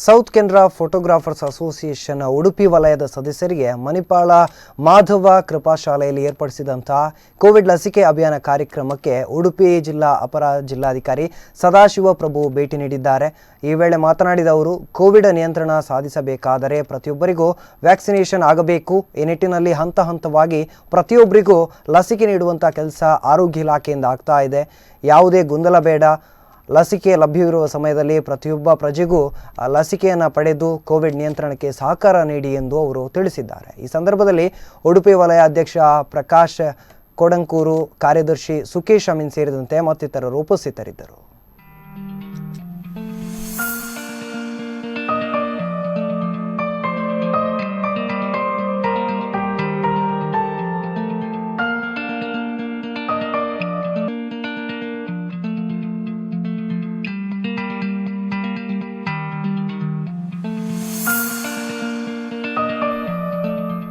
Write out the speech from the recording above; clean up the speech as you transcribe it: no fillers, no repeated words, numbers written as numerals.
South Canara photographers association Udupi ವಲಯದ ಸದಸ್ಯರಿಗೆ Manipal Madhava ಕೃಪಾಶಾಲೆಯಲ್ಲಿ ಏರ್ಪಡಿಸಿದಂತಹ Covid ಲಸಿಕೆ ಅಭಿಯಾನ ಕಾರ್ಯಕ್ರಮಕ್ಕೆ ಉಡುಪಿ ಜಿಲ್ಲಾ ಅಪರ ಜಿಲ್ಲಾಧಿಕಾರಿ ಸದಾಶಿವ ಪ್ರಭು ಭೇಟಿ ನೀಡಿದ್ದಾರೆ. ಈ ವೇಳೆ ಮಾತನಾಡಿದ ಅವರು, ಕೋವಿಡ್ ನಿಯಂತ್ರಣ ಸಾಧಿಸಬೇಕಾದರೆ ಪ್ರತಿಯೊಬ್ಬರಿಗೂ ವ್ಯಾಕ್ಸಿನೇಷನ್ ಆಗಬೇಕು. ಈ ನಿಟ್ಟಿನಲ್ಲಿ ಹಂತ ಹಂತವಾಗಿ ಪ್ರತಿಯೊಬ್ಬರಿಗೂ ಲಸಿಕೆ ನೀಡುವಂಥ ಕೆಲಸ ಆರೋಗ್ಯ ಇಲಾಖೆಯಿಂದ ಆಗ್ತಾ ಇದೆ. ಯಾವುದೇ ಗೊಂದಲ ಬೇಡ. ಲಸಿಕೆ ಲಭ್ಯವಿರುವ ಸಮಯದಲ್ಲಿ ಪ್ರತಿಯೊಬ್ಬ ಪ್ರಜೆಗೂ ಲಸಿಕೆಯನ್ನು ಪಡೆದು ಕೋವಿಡ್ ನಿಯಂತ್ರಣಕ್ಕೆ ಸಹಕಾರ ನೀಡಿ ಎಂದು ಅವರು ತಿಳಿಸಿದ್ದಾರೆ. ಈ ಸಂದರ್ಭದಲ್ಲಿ ಉಡುಪಿ ವಲಯ ಅಧ್ಯಕ್ಷ ಪ್ರಕಾಶ್ ಕೊಡಂಕೂರು, ಕಾರ್ಯದರ್ಶಿ ಸುಕೇಶ್ ಅಮೀನ್ ಸೇರಿದಂತೆ ಮತ್ತಿತರರು ಉಪಸ್ಥಿತರಿದ್ದರು.